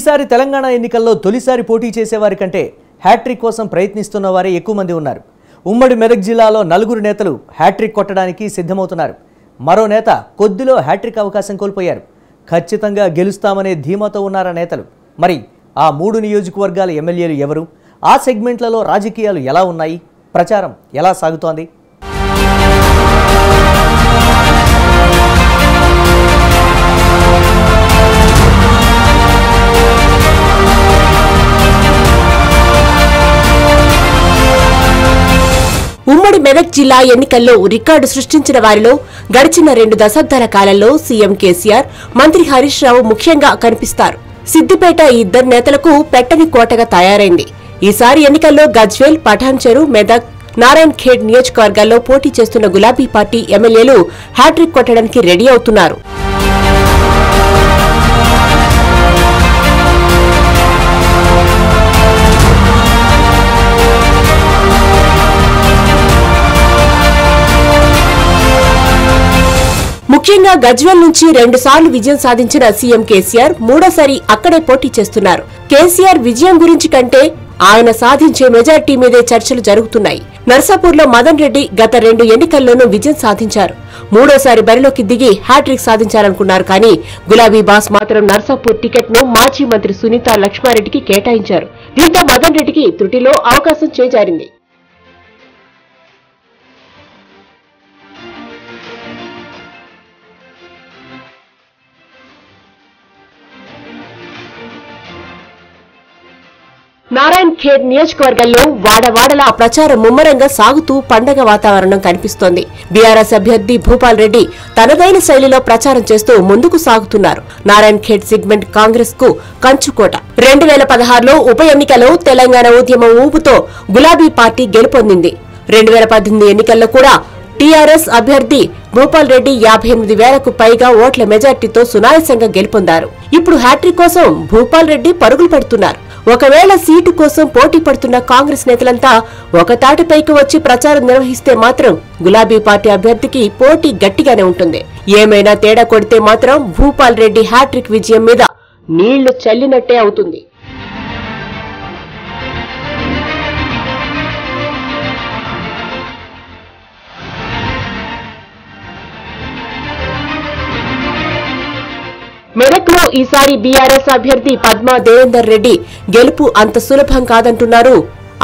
ఈసారి తెలంగాణ ఎన్నికల్లో తొలిసారి పోటీ చేసేవారి కంటే హ్యాట్రిక్ కోసం ప్రయత్నిస్తున్న వారే ఎక్కువ మంది ఉన్నారు. ఉమ్మడి మెదక్ జిల్లాలో 4 నేతలు హ్యాట్రిక్ కొట్టడానికి సిద్ధమవుతున్నారు. మరో నేత కొద్దిలో హ్యాట్రిక్ అవకాశం కోల్పోయారు. ఖచ్చితంగా గెలుస్తామనే ధీమాతో ఉన్నారా నేతలు? మరి ఆ 3 నియోజకవర్గాల ఎమ్మెల్యేలు ఎవరు? ఆ సెగ్మెంట్లలో రాజకీయాలు ఎలా ఉన్నాయి? ప్రచారం ఎలా సాగుతోంది? ఉమ్మడి మెదక్ జిల్లా ఎన్నికల్లో రికార్డు సృష్టించిన వారిలో గడిచిన 2 దశాబ్దాల కాలంలో సీఎం కేసీఆర్, మంత్రి హరీష్ రావు ముఖ్యంగా కనిపిస్తారు. సిద్దిపేట ఈ 2 నేతలకు పెట్టని కోటగా తయారైంది. ఈసారి ఎన్నికల్లో గజ్వేల్, పఠాన్చెరు, మెదక్, నారాయణ్ ఖేడ్ నియోజకవర్గాల్లో పోటీ చేస్తున్న గులాబీ పార్టీ ఎమ్మెల్యేలు హ్యాట్రిక్ కొట్టడానికి రెడీ అవుతున్నారు. ముఖ్యంగా గజ్వేల్ నుంచి 2 సార్లు విజయం సాధించిన సీఎం కేసీఆర్ మూడోసారి అక్కడే పోటీ చేస్తున్నారు. కేసీఆర్ విజయం గురించి కంటే ఆయన సాధించే మెజార్టీ మీదే చర్చలు జరుగుతున్నాయి. నర్సాపూర్లో మదన్ రెడ్డి గత 2 ఎన్నికల్లోనూ విజయం సాధించారు. మూడోసారి బరిలోకి దిగి హ్యాట్రిక్ సాధించాలనుకున్నారు. కానీ గులాబీ బాస్ మాత్రం నర్సాపూర్ టికెట్ ను మాజీ మంత్రి సునీత లక్ష్మారెడ్డికి కేటాయించారు. దీంతో మదన్ రెడ్డికి త్రుటిలో అవకాశం చేజారింది. నారాయణ్ ఖేడ్ నియోజకవర్గంలో వాడవాడలా ప్రచారం ముమ్మరంగా సాగుతూ పండగ వాతావరణం కనిపిస్తోంది. బీఆర్ఎస్ అభ్యర్థి భూపాల్ రెడ్డి తనదైన శైలిలో ప్రచారం చేస్తూ ముందుకు సాగుతున్నారు. నారాయణ్ ఖేడ్ సెగ్మెంట్ కాంగ్రెస్ కు కంచుకోట. 2016లో ఉప ఎన్నికలో తెలంగాణ ఉద్యమం ఊపుతో గులాబీ పార్టీ గెలుపొందింది. 2018 ఎన్నికల్లో కూడా టీఆర్ఎస్ అభ్యర్థి భూపాల్ రెడ్డి 58,000కు పైగా ఓట్ల మెజార్టీతో సునాయాసంగా గెలుపొందారు. ఇప్పుడు హ్యాట్రిక్ కోసం భూపాల్ రెడ్డి పరుగులు పెడుతున్నారు. ఒకవేళ సీటు కోసం పోటీ పడుతున్న కాంగ్రెస్ నేతలంతా ఒక తాటిపైకి వచ్చి ప్రచారం నిర్వహిస్తే మాత్రం గులాబీ పార్టీ అభ్యర్థికి పోటీ గట్టిగానే ఉంటుంది. ఏమైనా తేడా కొడితే మాత్రం భూపాల్ రెడ్డి హ్యాట్రిక్ విజయం మీద నీళ్లు చల్లినట్టే అవుతుంది. మెదక్ లో ఈసారి బీఆర్ఎస్ అభ్యర్థి పద్మా దేవేందర్ రెడ్డి గెలుపు అంత సులభం కాదంటున్నారు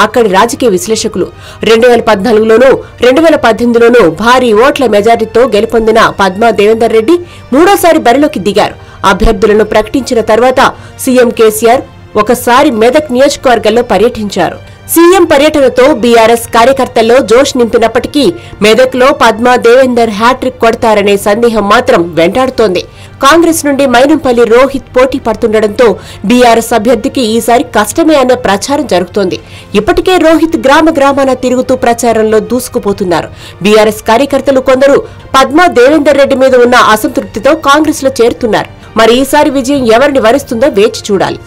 అక్కడి రాజకీయ విశ్లేషకులు. 2014లోనూ 2018లోనూ భారీ ఓట్ల మెజారిటీతో గెలుపొందిన పద్మా దేవేందర్ రెడ్డి మూడోసారి బరిలోకి దిగారు. అభ్యర్థులను ప్రకటించిన తర్వాత సీఎం కేసీఆర్ ఒకసారి మెదక్ నియోజకవర్గంలో పర్యటించారు. సీఎం పర్యటనతో బీఆర్ఎస్ కార్యకర్తల్లో జోష్ నింపినప్పటికీ మెదక్ లో పద్మా దేవేందర్ హ్యాట్రిక్ కొడతారనే సందేహం మాత్రం వెంటాడుతోంది. కాంగ్రెస్ నుండి మైనంపల్లి రోహిత్ పోటీ పడుతుండటంతో బీఆర్ఎస్ అభ్యర్థికి ఈసారి కష్టమే అన్న ప్రచారం జరుగుతోంది. ఇప్పటికే రోహిత్ గ్రామాన తిరుగుతూ ప్రచారంలో దూసుకుపోతున్నారు. బీఆర్ఎస్ కార్యకర్తలు కొందరు పద్మా దేవేందర్ రెడ్డి మీద ఉన్న అసంతృప్తితో కాంగ్రెస్ లో చేరుతున్నారు. మరి ఈసారి విజయం ఎవరిని వరిస్తుందో వేచి చూడాలి.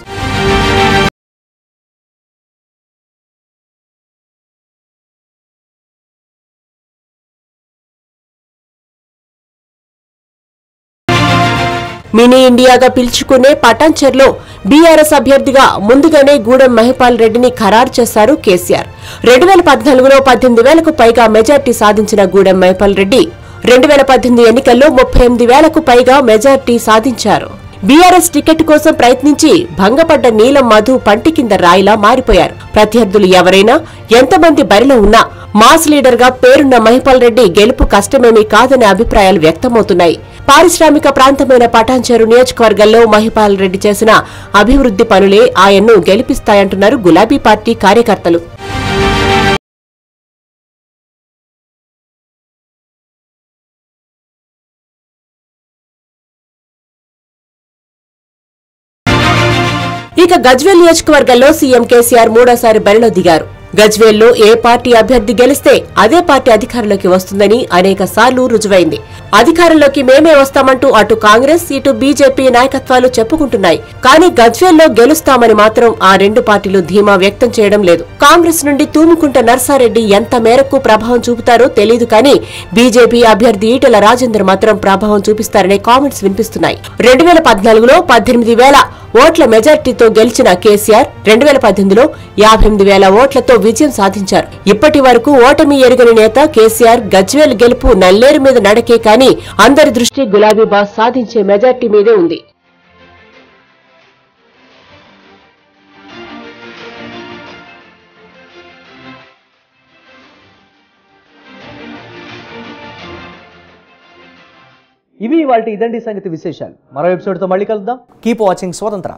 మినీ ఇండియాగా పిలుచుకునే పటాన్చెర్లో బీఆర్ఎస్ అభ్యర్థిగా ముందుగానే గూడెం మహిపాల్ రెడ్డిని ఖరారు చేశారు కేసీఆర్. 2014లో 18,000కు పైగా మెజార్టీ సాధించిన గూడెం మహిపాల్ రెడ్డి 2018 ఎన్నికల్లో 38,000కు పైగా మెజార్టీ సాధించారు. బీఆర్ఎస్ టికెట్ కోసం ప్రయత్నించి భంగపడ్డ నీలం మధు పంటి కింద రాయిలా మారిపోయారు. ప్రత్యర్థులు ఎవరైనా ఎంతమంది బరిలో ఉన్నా మాస్ లీడర్ గా పేరున్న మహిపాల్ రెడ్డి గెలుపు కష్టమేమీ కాదనే అభిప్రాయాలు వ్యక్తమవుతున్నాయి. పారిశ్రామిక ప్రాంతమైన పటాన్చెరు నియోజకవర్గంలో మహిపాల్ రెడ్డి చేసిన అభివృద్ధి పనులే ఆయన్ను గెలిపిస్తాయంటున్నారు గులాబీ పార్టీ కార్యకర్తలు. ఇక గజ్వేల్ నియోజకవర్గంలో సీఎం కేసీఆర్ మూడోసారి బరిలో దిగారు. గజ్వేల్లో ఏ పార్టీ అభ్యర్థి గెలిస్తే అదే పార్టీ అధికారంలోకి వస్తుందని అనేక సార్లు రుజువైంది. అధికారంలోకి మేమే వస్తామంటూ అటు కాంగ్రెస్ ఇటు బీజేపీ నాయకత్వాలు చెప్పుకుంటున్నాయి. కానీ గజ్వేల్లో గెలుస్తామని మాత్రం ఆ 2 పార్టీలు ధీమా వ్యక్తం చేయడం లేదు. కాంగ్రెస్ నుండి తూముకుంట నర్సారెడ్డి ఎంత మేరకు ప్రభావం చూపుతారో తెలియదు. కానీ బీజేపీ అభ్యర్థి ఈటెల రాజేందర్ మాత్రం ప్రభావం చూపిస్తారనే కామెంట్స్ వినిపిస్తున్నాయి. 2014లో 18,000 ఓట్ల మెజార్టీతో గెలిచిన కేసీఆర్ 2018లో 58,000 ఓట్లతో విజయం సాధించారు. ఇప్పటి వరకు ఓటమి ఎరుగని నేత కేసీఆర్ గజ్వేల్ గెలుపు నల్లేరు మీద నడకే కానీ అందరి దృష్టి గులాబీ బాస్ సాధించే మెజార్టీ మీదే ఉంది. ఇవి ఇవాల్టి ఇదండి సంగతి విశేషాలు. మరో ఎపిసోడ్తో మళ్ళీ కలుద్దాం. కీప్ వాచింగ్ స్వతంత్ర.